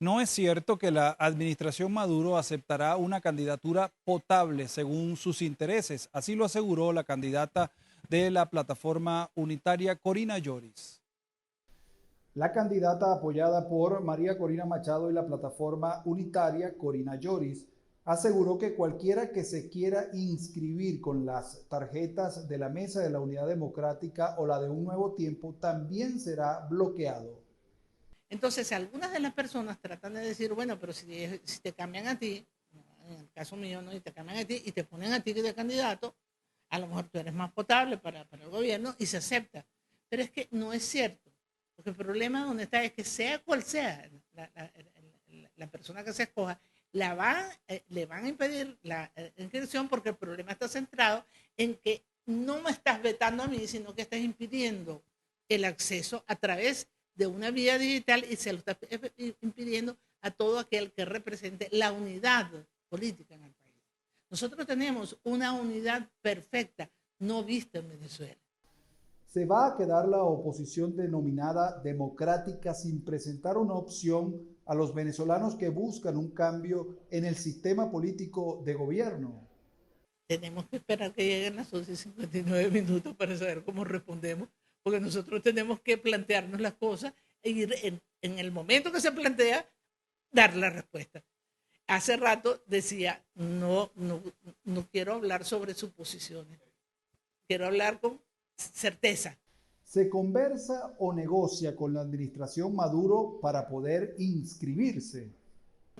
No es cierto que la administración Maduro aceptará una candidatura potable según sus intereses. Así lo aseguró la candidata de la plataforma unitaria Corina Lloris. La candidata apoyada por María Corina Machado y la plataforma unitaria Corina Lloris aseguró que cualquiera que se quiera inscribir con las tarjetas de la Mesa de la Unidad Democrática o la de Un Nuevo Tiempo también será bloqueado. Entonces, algunas de las personas tratan de decir, bueno, pero si te cambian a ti, en el caso mío, ¿no? Y te cambian a ti y te ponen a ti de candidato, a lo mejor tú eres más potable para el gobierno y se acepta. Pero es que no es cierto. Porque el problema donde está es que sea cual sea la persona que se escoja, le van a impedir la inscripción porque el problema está centrado en que no me estás vetando a mí, sino que estás impidiendo el acceso a través de una vía digital y se lo está impidiendo a todo aquel que represente la unidad política en el país. Nosotros tenemos una unidad perfecta, no vista en Venezuela. Se va a quedar la oposición denominada democrática sin presentar una opción a los venezolanos que buscan un cambio en el sistema político de gobierno. Tenemos que esperar que lleguen las 11:59 para saber cómo respondemos, porque nosotros tenemos que plantearnos las cosas e ir en el momento que se plantea, dar la respuesta. Hace rato decía, no quiero hablar sobre suposiciones, quiero hablar con certeza. ¿Se conversa o negocia con la administración Maduro para poder inscribirse?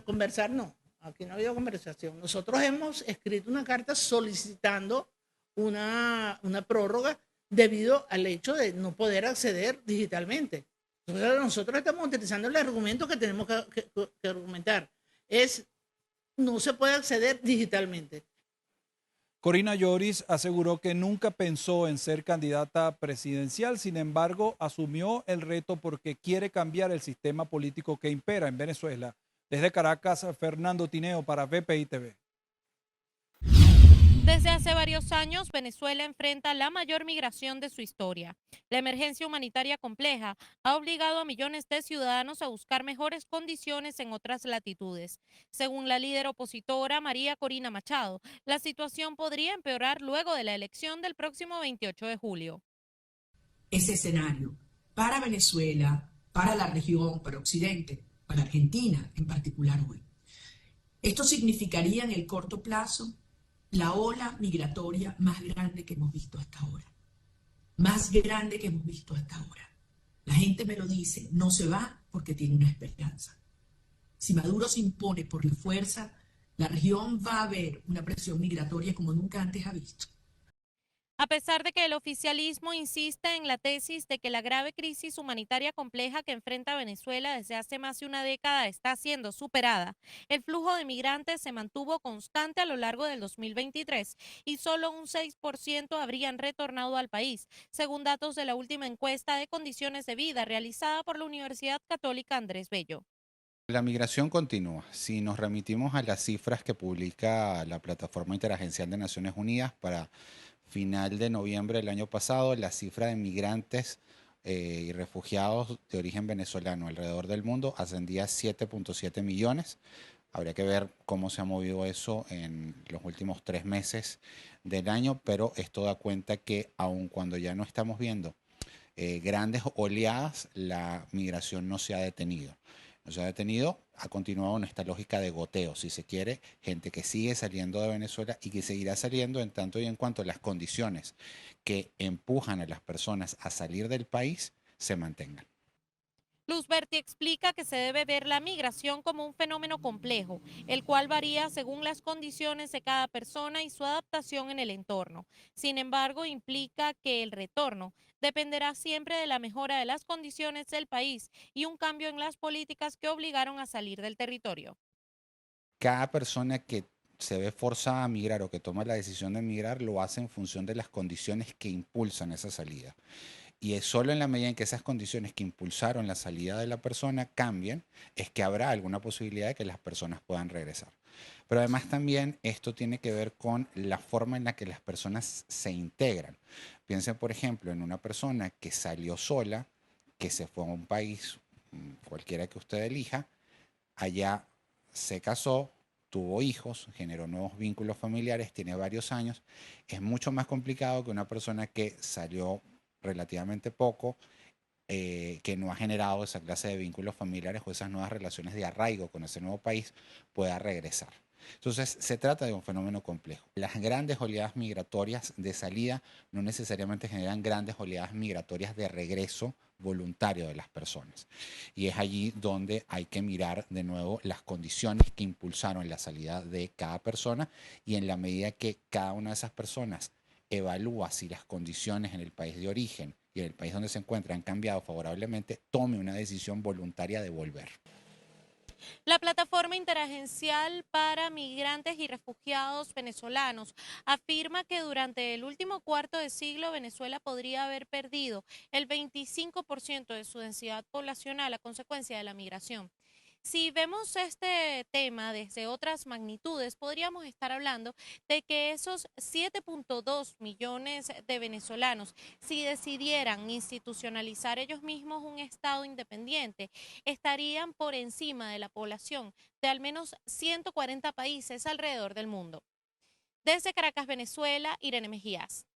Conversar no, aquí no ha habido conversación. Nosotros hemos escrito una carta solicitando una prórroga debido al hecho de no poder acceder digitalmente. Entonces, nosotros estamos utilizando el argumento que tenemos que argumentar. Es, no se puede acceder digitalmente. Corina Lloris aseguró que nunca pensó en ser candidata presidencial, sin embargo, asumió el reto porque quiere cambiar el sistema político que impera en Venezuela. Desde Caracas, Fernando Tineo para VPI TV. Desde hace varios años, Venezuela enfrenta la mayor migración de su historia. La emergencia humanitaria compleja ha obligado a millones de ciudadanos a buscar mejores condiciones en otras latitudes. Según la líder opositora María Corina Machado, la situación podría empeorar luego de la elección del próximo 28 de julio. Ese escenario para Venezuela, para la región, para Occidente, para Argentina en particular hoy. Esto significaría en el corto plazo la ola migratoria más grande que hemos visto hasta ahora. Más grande que hemos visto hasta ahora. La gente me lo dice, no se va porque tiene una esperanza. Si Maduro se impone por la fuerza, la región va a ver una presión migratoria como nunca antes ha visto. A pesar de que el oficialismo insiste en la tesis de que la grave crisis humanitaria compleja que enfrenta Venezuela desde hace más de una década está siendo superada, el flujo de migrantes se mantuvo constante a lo largo del 2023 y solo un 6% habrían retornado al país, según datos de la última encuesta de condiciones de vida realizada por la Universidad Católica Andrés Bello. La migración continúa. Si nos remitimos a las cifras que publica la Plataforma Interagencial de Naciones Unidas para final de noviembre del año pasado, la cifra de migrantes y refugiados de origen venezolano alrededor del mundo ascendía a 7.7 millones. Habría que ver cómo se ha movido eso en los últimos 3 meses del año, pero esto da cuenta que aun cuando ya no estamos viendo grandes oleadas, la migración no se ha detenido. No se ha detenido, ha continuado en esta lógica de goteo, si se quiere, gente que sigue saliendo de Venezuela y que seguirá saliendo en tanto y en cuanto las condiciones que empujan a las personas a salir del país se mantengan. Luz Berti explica que se debe ver la migración como un fenómeno complejo, el cual varía según las condiciones de cada persona y su adaptación en el entorno. Sin embargo, implica que el retorno dependerá siempre de la mejora de las condiciones del país y un cambio en las políticas que obligaron a salir del territorio. Cada persona que se ve forzada a migrar o que toma la decisión de migrar lo hace en función de las condiciones que impulsan esa salida. Y es solo en la medida en que esas condiciones que impulsaron la salida de la persona cambien, es que habrá alguna posibilidad de que las personas puedan regresar. Pero además también esto tiene que ver con la forma en la que las personas se integran. Piensen, por ejemplo, en una persona que salió sola, que se fue a un país, cualquiera que usted elija, Allá se casó, tuvo hijos, generó nuevos vínculos familiares, tiene varios años. Es mucho más complicado que una persona que salió relativamente poco, que no ha generado esa clase de vínculos familiares o esas nuevas relaciones de arraigo con ese nuevo país, pueda regresar. Entonces, se trata de un fenómeno complejo. Las grandes oleadas migratorias de salida no necesariamente generan grandes oleadas migratorias de regreso voluntario de las personas. Y es allí donde hay que mirar de nuevo las condiciones que impulsaron la salida de cada persona, y en la medida que cada una de esas personas evalúa si las condiciones en el país de origen y en el país donde se encuentra han cambiado favorablemente, tome una decisión voluntaria de volver. La Plataforma Interagencial para Migrantes y Refugiados Venezolanos afirma que durante el último cuarto de siglo Venezuela podría haber perdido el 25% de su densidad poblacional a consecuencia de la migración. Si vemos este tema desde otras magnitudes, podríamos estar hablando de que esos 7.2 millones de venezolanos, si decidieran institucionalizar ellos mismos un Estado independiente, estarían por encima de la población de al menos 140 países alrededor del mundo. Desde Caracas, Venezuela, Irene Mejías.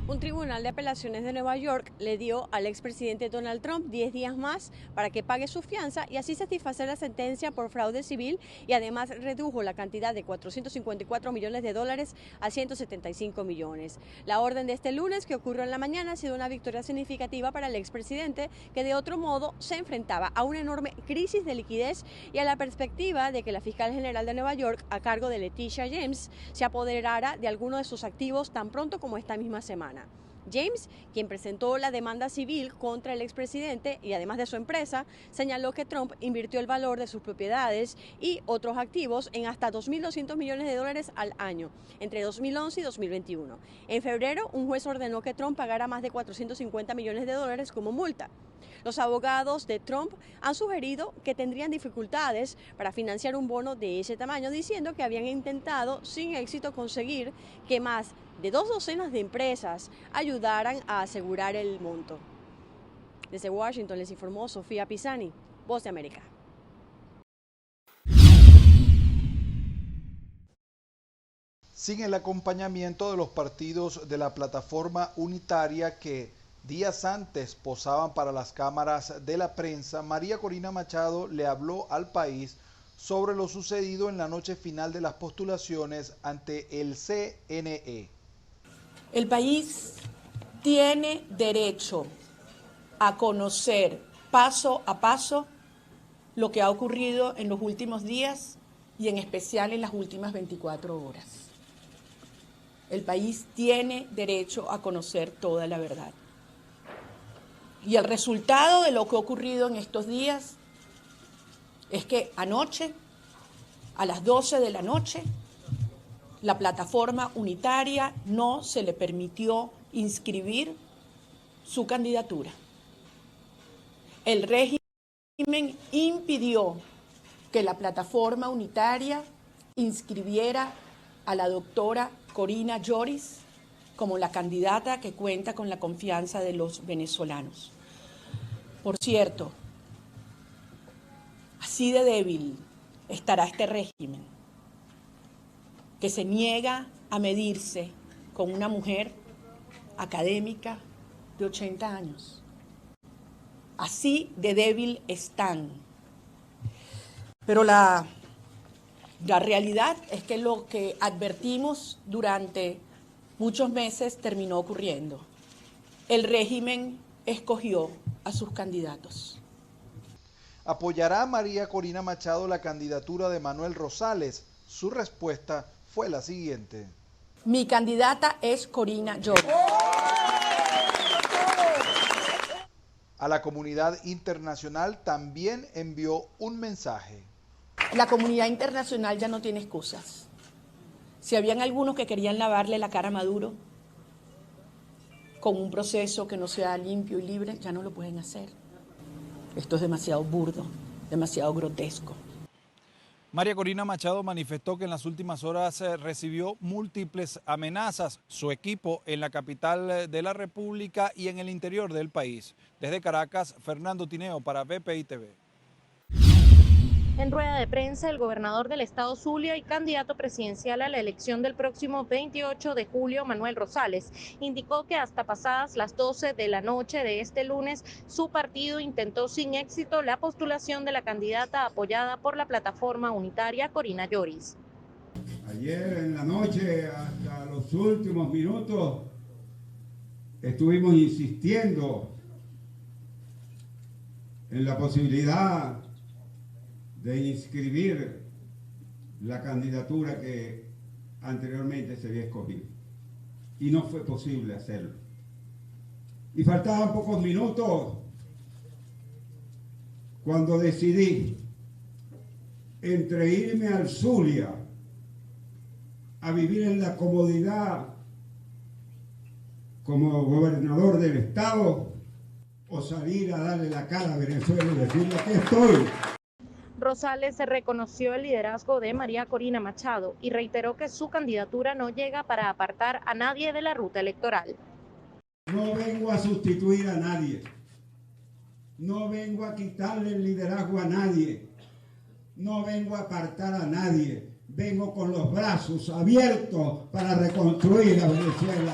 Un tribunal de apelaciones de Nueva York le dio al expresidente Donald Trump 10 días más para que pague su fianza y así satisfacer la sentencia por fraude civil, y además redujo la cantidad de 454 millones de dólares a 175 millones. La orden de este lunes, que ocurrió en la mañana, ha sido una victoria significativa para el expresidente, que de otro modo se enfrentaba a una enorme crisis de liquidez y a la perspectiva de que la fiscal general de Nueva York, a cargo de Letitia James, se apoderara de alguno de sus activos tan pronto como esta misma semana. James, quien presentó la demanda civil contra el expresidente y además de su empresa, señaló que Trump invirtió el valor de sus propiedades y otros activos en hasta 2.200 millones de dólares al año, entre 2011 y 2021. En febrero, un juez ordenó que Trump pagara más de 450 millones de dólares como multa. Los abogados de Trump han sugerido que tendrían dificultades para financiar un bono de ese tamaño, diciendo que habían intentado sin éxito conseguir que más de 2 docenas de empresas ayudaran a asegurar el monto. Desde Washington les informó Sofía Pisani, Voz de América. Sin el acompañamiento de los partidos de la plataforma unitaria que días antes posaban para las cámaras de la prensa, María Corina Machado le habló al país sobre lo sucedido en la noche final de las postulaciones ante el CNE. El país tiene derecho a conocer paso a paso lo que ha ocurrido en los últimos días y en especial en las últimas 24 horas. El país tiene derecho a conocer toda la verdad. Y el resultado de lo que ha ocurrido en estos días es que anoche, a las 12 de la noche, la plataforma unitaria no se le permitió inscribir su candidatura. El régimen impidió que la plataforma unitaria inscribiera a la doctora Corina Lloris como la candidata que cuenta con la confianza de los venezolanos. Por cierto, así de débil estará este régimen, que se niega a medirse con una mujer académica de 80 años. Así de débil están. Pero la realidad es que lo que advertimos durante muchos meses terminó ocurriendo. El régimen escogió a sus candidatos. ¿Apoyará María Corina Machado la candidatura de Manuel Rosales? Su respuesta fue la siguiente. Mi candidata es Corina Lloris. A la comunidad internacional también envió un mensaje. La comunidad internacional ya no tiene excusas. Si habían algunos que querían lavarle la cara a Maduro con un proceso que no sea limpio y libre, ya no lo pueden hacer. Esto es demasiado burdo, demasiado grotesco. María Corina Machado manifestó que en las últimas horas recibió múltiples amenazas. Su equipo en la capital de la República y en el interior del país. Desde Caracas, Fernando Tineo para BPI TV. En rueda de prensa, el gobernador del estado Zulia y candidato presidencial a la elección del próximo 28 de julio, Manuel Rosales, indicó que hasta pasadas las 12 de la noche de este lunes, su partido intentó sin éxito la postulación de la candidata apoyada por la plataforma unitaria Corina Lloris. Ayer en la noche, hasta los últimos minutos, estuvimos insistiendo en la posibilidad de inscribir la candidatura que anteriormente se había escogido. Y no fue posible hacerlo. Y faltaban pocos minutos cuando decidí entre irme al Zulia a vivir en la comodidad como gobernador del estado o salir a darle la cara a Venezuela y decirle que estoy. Rosales se reconoció el liderazgo de María Corina Machado y reiteró que su candidatura no llega para apartar a nadie de la ruta electoral. No vengo a sustituir a nadie, no vengo a quitarle el liderazgo a nadie, no vengo a apartar a nadie, vengo con los brazos abiertos para reconstruir a Venezuela.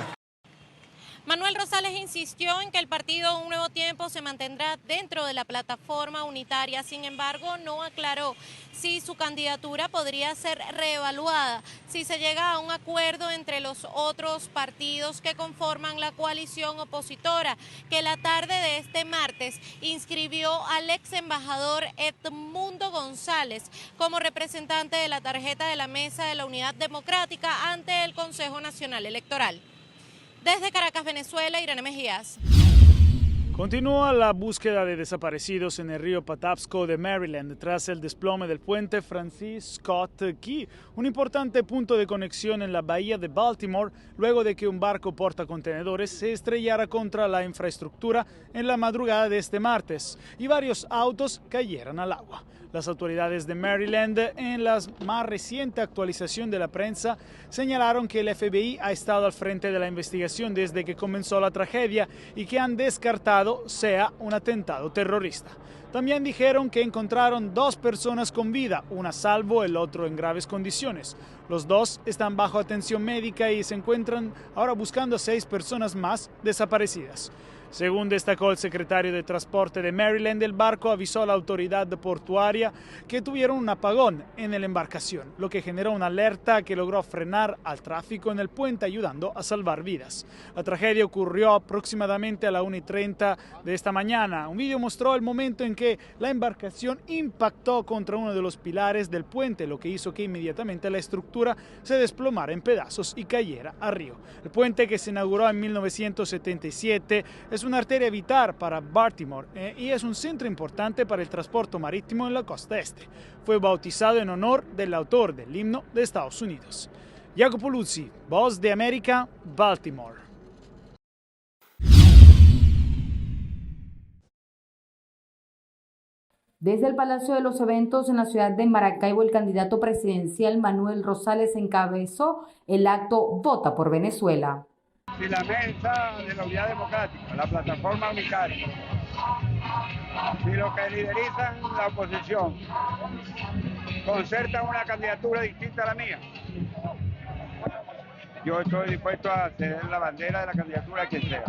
Manuel Rosales insistió en que el partido Un Nuevo Tiempo se mantendrá dentro de la plataforma unitaria, sin embargo no aclaró si su candidatura podría ser reevaluada si se llega a un acuerdo entre los otros partidos que conforman la coalición opositora, que la tarde de este martes inscribió al ex embajador Edmundo González como representante de la tarjeta de la Mesa de la Unidad Democrática ante el Consejo Nacional Electoral. Desde Caracas, Venezuela, Irene Mejías. Continúa la búsqueda de desaparecidos en el río Patapsco de Maryland tras el desplome del puente Francis Scott Key, un importante punto de conexión en la bahía de Baltimore, luego de que un barco portacontenedores se estrellara contra la infraestructura en la madrugada de este martes y varios autos cayeran al agua. Las autoridades de Maryland, en la más reciente actualización de la prensa, señalaron que el FBI ha estado al frente de la investigación desde que comenzó la tragedia y que han descartado sea un atentado terrorista. También dijeron que encontraron 2 personas con vida, una a salvo, el otro en graves condiciones. Los 2 están bajo atención médica y se encuentran ahora buscando a 6 personas más desaparecidas. Según destacó el secretario de Transporte de Maryland, el barco avisó a la autoridad portuaria que tuvieron un apagón en la embarcación, lo que generó una alerta que logró frenar al tráfico en el puente, ayudando a salvar vidas. La tragedia ocurrió aproximadamente a la 1:30 de esta mañana. Un video mostró el momento en que la embarcación impactó contra uno de los pilares del puente, lo que hizo que inmediatamente la estructura se desplomara en pedazos y cayera al río. El puente, que se inauguró en 1977, es una arteria vital para Baltimore y es un centro importante para el transporte marítimo en la costa este. Fue bautizado en honor del autor del himno de Estados Unidos. Jacopo Luzzi, Voz de América, Baltimore. Desde el Palacio de los Eventos en la ciudad de Maracaibo, el candidato presidencial Manuel Rosales encabezó el acto Vota por Venezuela. Si la Mesa de la Unidad Democrática, la plataforma unitaria, si los que liderizan la oposición concertan una candidatura distinta a la mía, yo estoy dispuesto a ceder la bandera de la candidatura a quien sea.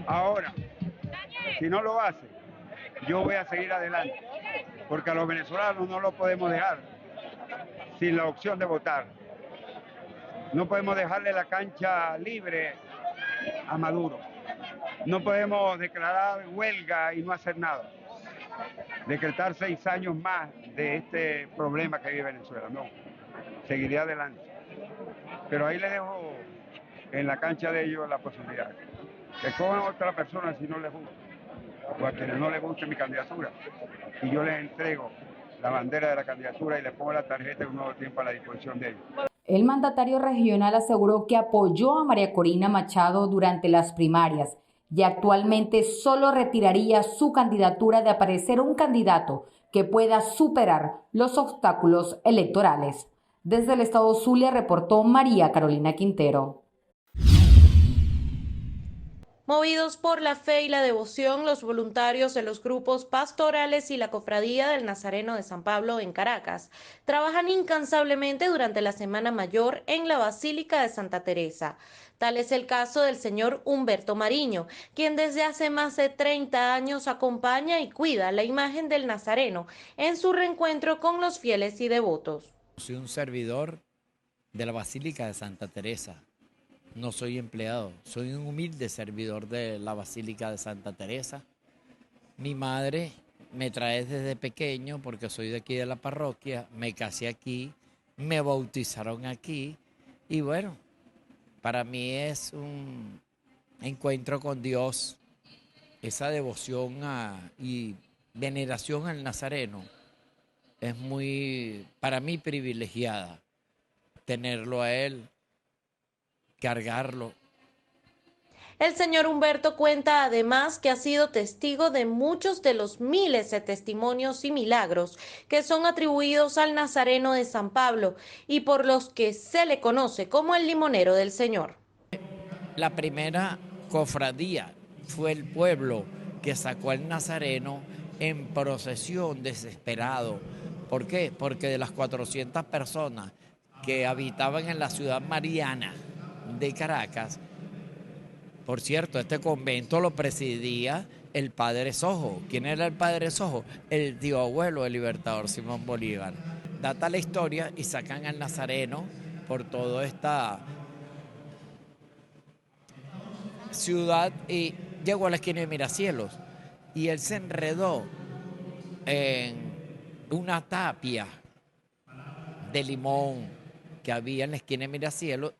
Ahora, si no lo hace, yo voy a seguir adelante, porque a los venezolanos no lo podemos dejar sin la opción de votar. No podemos dejarle la cancha libre a Maduro. No podemos declarar huelga y no hacer nada. Decretar 6 años más de este problema que vive Venezuela. No, seguiré adelante. Pero ahí les dejo en la cancha de ellos la posibilidad. Que cojan a otra persona si no les gusta. O a quienes no les guste mi candidatura. Y yo les entrego la bandera de la candidatura y les pongo la tarjeta de Un Nuevo Tiempo a la disposición de ellos. El mandatario regional aseguró que apoyó a María Corina Machado durante las primarias y actualmente solo retiraría su candidatura de aparecer un candidato que pueda superar los obstáculos electorales. Desde el estado Zulia reportó María Carolina Quintero. Movidos por la fe y la devoción, los voluntarios de los grupos pastorales y la Cofradía del Nazareno de San Pablo en Caracas trabajan incansablemente durante la Semana Mayor en la Basílica de Santa Teresa. Tal es el caso del señor Humberto Mariño, quien desde hace más de 30 años acompaña y cuida la imagen del Nazareno en su reencuentro con los fieles y devotos. Soy un servidor de la Basílica de Santa Teresa. No soy empleado, soy un humilde servidor de la Basílica de Santa Teresa. Mi madre me trae desde pequeño porque soy de aquí de la parroquia, me casé aquí, me bautizaron aquí y bueno, para mí es un encuentro con Dios, esa devoción y veneración al Nazareno es muy, para mí, privilegiada, tenerlo a él, cargarlo. El señor Humberto cuenta además que ha sido testigo de muchos de los miles de testimonios y milagros que son atribuidos al Nazareno de San Pablo y por los que se le conoce como el limonero del Señor. La primera cofradía fue el pueblo que sacó al Nazareno en procesión desesperado. ¿Por qué? Porque de las 400 personas que habitaban en la ciudad mariana de Caracas, por cierto, este convento lo presidía el padre Sojo. ¿Quién era el padre Sojo? El tío abuelo del libertador Simón Bolívar. Data la historia y sacan al Nazareno por toda esta ciudad y llegó a la esquina de Miracielos y él se enredó en una tapia de limón que había en la esquina de Miracielos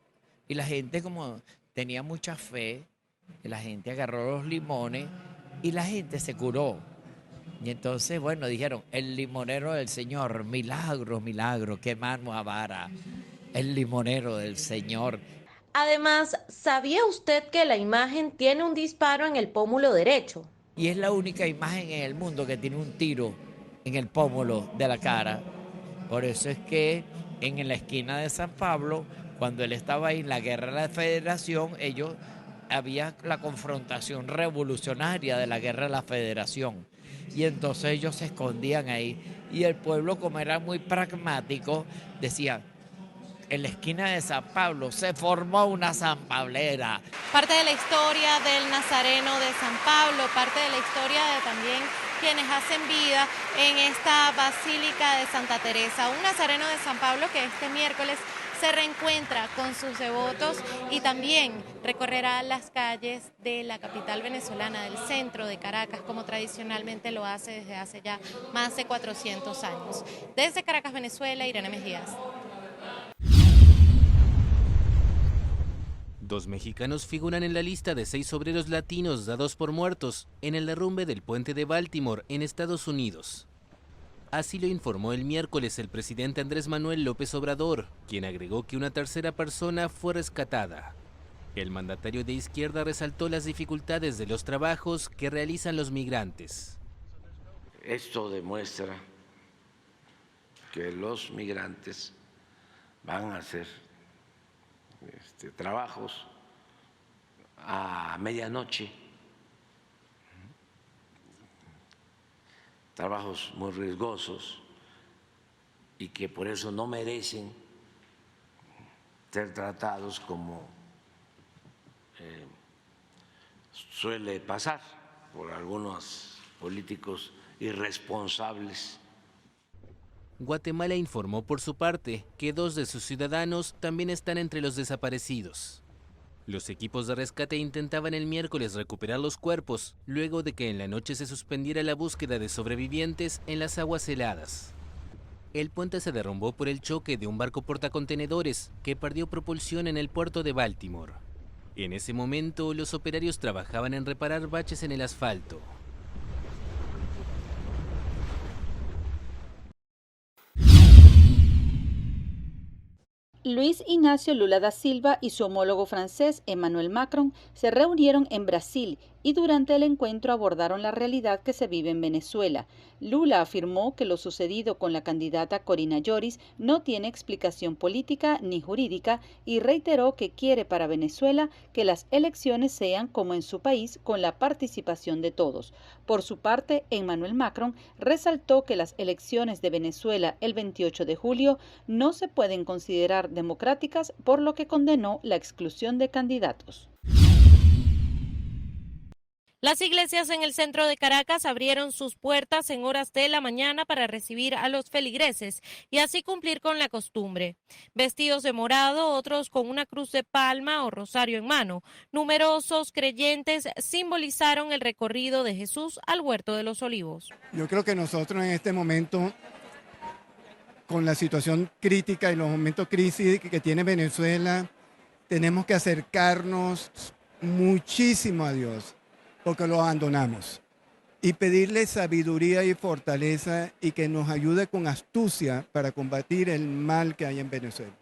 y la gente como tenía mucha fe, la gente agarró los limones y la gente se curó. Y entonces, bueno, dijeron, el limonero del Señor, milagro, milagro, qué mano avara, el limonero del Señor. Además, ¿sabía usted que la imagen tiene un disparo en el pómulo derecho? Y es la única imagen en el mundo que tiene un tiro en el pómulo de la cara. Por eso es que en la esquina de San Pablo, cuando él estaba ahí en la guerra de la Federación, había la confrontación revolucionaria de la guerra de la Federación. Y entonces ellos se escondían ahí. Y el pueblo, como era muy pragmático, decía, en la esquina de San Pablo se formó una sanpablera. Parte de la historia del Nazareno de San Pablo, parte de la historia de también quienes hacen vida en esta Basílica de Santa Teresa. Un Nazareno de San Pablo que este miércoles se reencuentra con sus devotos y también recorrerá las calles de la capital venezolana, del centro de Caracas, como tradicionalmente lo hace desde hace ya más de 400 años. Desde Caracas, Venezuela, Irene Mejías. 2 mexicanos figuran en la lista de 6 obreros latinos dados por muertos en el derrumbe del puente de Baltimore en Estados Unidos. Así lo informó el miércoles el presidente Andrés Manuel López Obrador, quien agregó que una tercera persona fue rescatada. El mandatario de izquierda resaltó las dificultades de los trabajos que realizan los migrantes. Esto demuestra que los migrantes van a hacer trabajos a medianoche, trabajos muy riesgosos y que por eso no merecen ser tratados como suele pasar por algunos políticos irresponsables. Guatemala informó por su parte que 2 de sus ciudadanos también están entre los desaparecidos. Los equipos de rescate intentaban el miércoles recuperar los cuerpos, luego de que en la noche se suspendiera la búsqueda de sobrevivientes en las aguas heladas. El puente se derrumbó por el choque de un barco portacontenedores que perdió propulsión en el puerto de Baltimore. En ese momento, los operarios trabajaban en reparar baches en el asfalto. Luis Ignacio Lula da Silva y su homólogo francés Emmanuel Macron se reunieron en Brasil y durante el encuentro abordaron la realidad que se vive en Venezuela. Lula afirmó que lo sucedido con la candidata Corina Yoris no tiene explicación política ni jurídica y reiteró que quiere para Venezuela que las elecciones sean como en su país con la participación de todos. Por su parte, Emmanuel Macron resaltó que las elecciones de Venezuela el 28 de julio no se pueden considerar democráticas, por lo que condenó la exclusión de candidatos. Las iglesias en el centro de Caracas abrieron sus puertas en horas de la mañana para recibir a los feligreses y así cumplir con la costumbre. Vestidos de morado, otros con una cruz de palma o rosario en mano, numerosos creyentes simbolizaron el recorrido de Jesús al Huerto de los Olivos. Yo creo que nosotros en este momento, con la situación crítica y los momentos crisis que tiene Venezuela, tenemos que acercarnos muchísimo a Dios, porque lo abandonamos, y pedirle sabiduría y fortaleza y que nos ayude con astucia para combatir el mal que hay en Venezuela.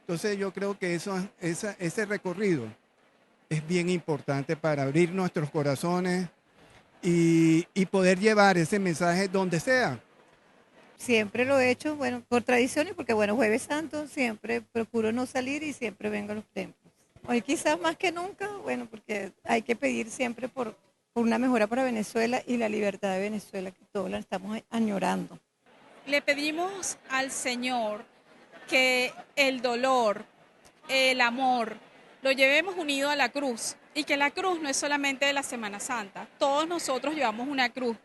Entonces yo creo que ese recorrido es bien importante para abrir nuestros corazones y poder llevar ese mensaje donde sea. Siempre lo he hecho, bueno, por tradición y porque, bueno, Jueves Santo siempre procuro no salir y siempre vengo a los templos. Hoy quizás más que nunca, bueno, porque hay que pedir siempre por una mejora para Venezuela y la libertad de Venezuela, que todos la estamos añorando. Le pedimos al Señor que el dolor, el amor, lo llevemos unido a la cruz, y que la cruz no es solamente de la Semana Santa, todos nosotros llevamos una cruz,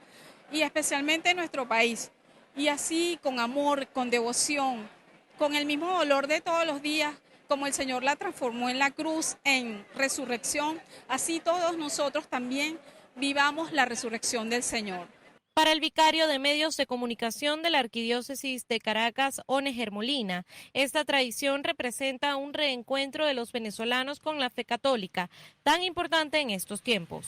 y especialmente en nuestro país, y así con amor, con devoción, con el mismo dolor de todos los días, como el Señor la transformó en la cruz, en resurrección, así todos nosotros también vivamos la resurrección del Señor. Para el vicario de medios de comunicación de la Arquidiócesis de Caracas, Oneger Molina, esta tradición representa un reencuentro de los venezolanos con la fe católica, tan importante en estos tiempos.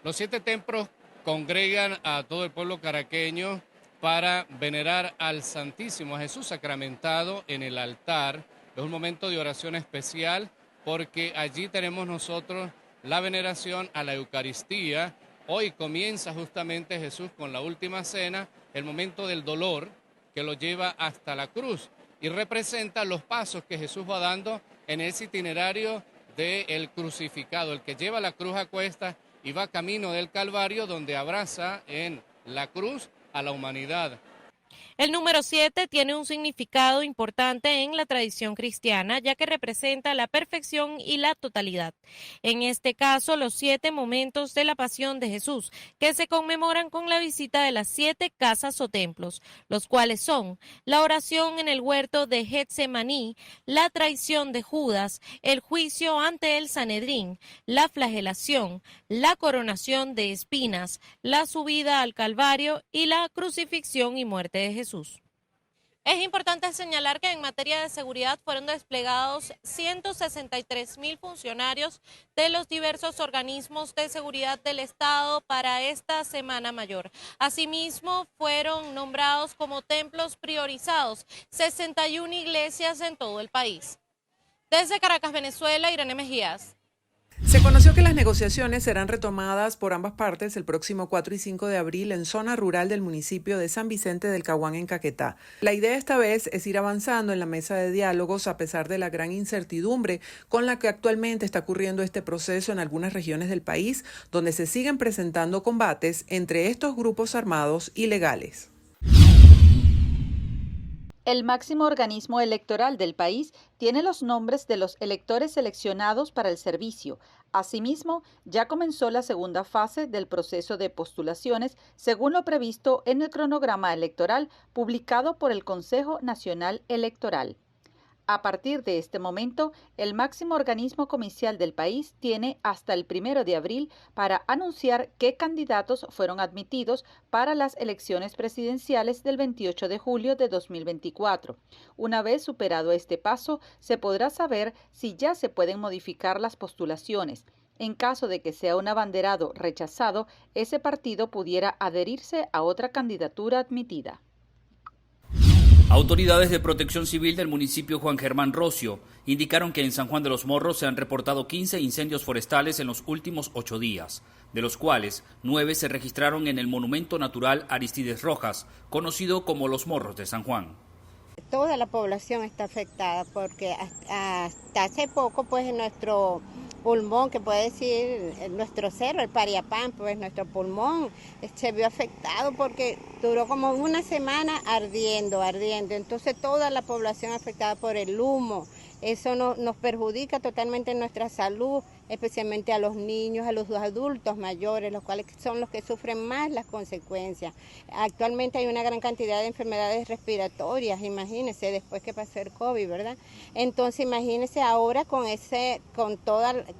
Los 7 templos congregan a todo el pueblo caraqueño para venerar al Santísimo, a Jesús sacramentado en el altar. Es un momento de oración especial porque allí tenemos nosotros la veneración a la Eucaristía. Hoy comienza justamente Jesús con la última cena, el momento del dolor que lo lleva hasta la cruz y representa los pasos que Jesús va dando en ese itinerario del crucificado, el que lleva la cruz a cuestas y va camino del Calvario, donde abraza en la cruz a la humanidad. El número 7 tiene un significado importante en la tradición cristiana, ya que representa la perfección y la totalidad. En este caso, los 7 momentos de la pasión de Jesús, que se conmemoran con la visita de las 7 casas o templos, los cuales son la oración en el huerto de Getsemaní, la traición de Judas, el juicio ante el Sanedrín, la flagelación, la coronación de espinas, la subida al Calvario y la crucifixión y muerte de Jesús. Es importante señalar que en materia de seguridad fueron desplegados 163.000 funcionarios de los diversos organismos de seguridad del Estado para esta Semana Mayor. Asimismo, fueron nombrados como templos priorizados 61 iglesias en todo el país. Desde Caracas, Venezuela, Irene Mejías. Se conoció que las negociaciones serán retomadas por ambas partes el próximo 4 y 5 de abril en zona rural del municipio de San Vicente del Caguán en Caquetá. La idea esta vez es ir avanzando en la mesa de diálogos a pesar de la gran incertidumbre con la que actualmente está ocurriendo este proceso en algunas regiones del país, donde se siguen presentando combates entre estos grupos armados ilegales. El máximo organismo electoral del país tiene los nombres de los electores seleccionados para el servicio. Asimismo, ya comenzó la segunda fase del proceso de postulaciones, según lo previsto en el cronograma electoral publicado por el Consejo Nacional Electoral. A partir de este momento, el máximo organismo comicial del país tiene hasta el 1 de abril para anunciar qué candidatos fueron admitidos para las elecciones presidenciales del 28 de julio de 2024. Una vez superado este paso, se podrá saber si ya se pueden modificar las postulaciones. En caso de que sea un abanderado rechazado, ese partido pudiera adherirse a otra candidatura admitida. Autoridades de Protección Civil del municipio Juan Germán Rocio indicaron que en San Juan de los Morros se han reportado 15 incendios forestales en los últimos 8 días, de los cuales 9 se registraron en el Monumento Natural Aristides Rojas, conocido como Los Morros de San Juan. Toda la población está afectada porque hasta hace poco pues nuestro pulmón, que puede decir nuestro cerro, el Pariapán, pues nuestro pulmón se vio afectado porque duró como una semana ardiendo. Entonces toda la población afectada por el humo. Eso nos perjudica totalmente en nuestra salud, especialmente a los niños, a los adultos mayores, los cuales son los que sufren más las consecuencias. Actualmente hay una gran cantidad de enfermedades respiratorias, imagínense, después que pasó el COVID, ¿verdad? Entonces imagínense ahora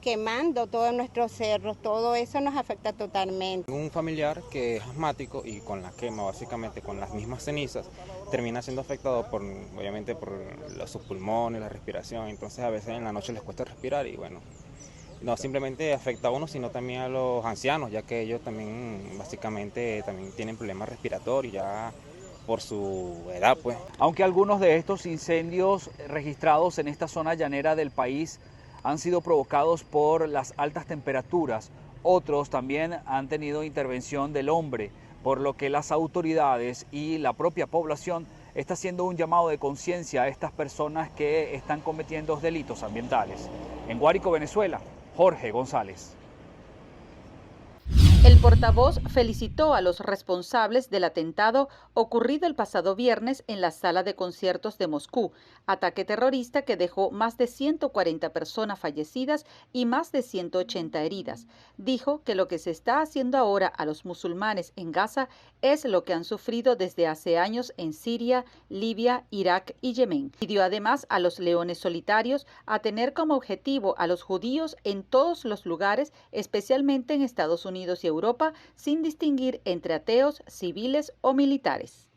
quemando todos nuestros cerros, todo eso nos afecta totalmente. Un familiar que es asmático y con la quema, básicamente con las mismas cenizas, termina siendo afectado obviamente por sus pulmones, la respiración, entonces a veces en la noche les cuesta respirar y bueno, no simplemente afecta a uno, sino también a los ancianos, ya que ellos también básicamente también tienen problemas respiratorios ya por su edad, pues. Aunque algunos de estos incendios registrados en esta zona llanera del país han sido provocados por las altas temperaturas, otros también han tenido intervención del hombre, por lo que las autoridades y la propia población está haciendo un llamado de conciencia a estas personas que están cometiendo delitos ambientales. En Guárico, Venezuela, Jorge González. El portavoz felicitó a los responsables del atentado ocurrido el pasado viernes en la sala de conciertos de Moscú, ataque terrorista que dejó más de 140 personas fallecidas y más de 180 heridas. Dijo que lo que se está haciendo ahora a los musulmanes en Gaza es lo que han sufrido desde hace años en Siria, Libia, Irak y Yemen. Pidió además a los leones solitarios a tener como objetivo a los judíos en todos los lugares, especialmente en Estados Unidos y Europa, sin distinguir entre ateos, civiles o militares.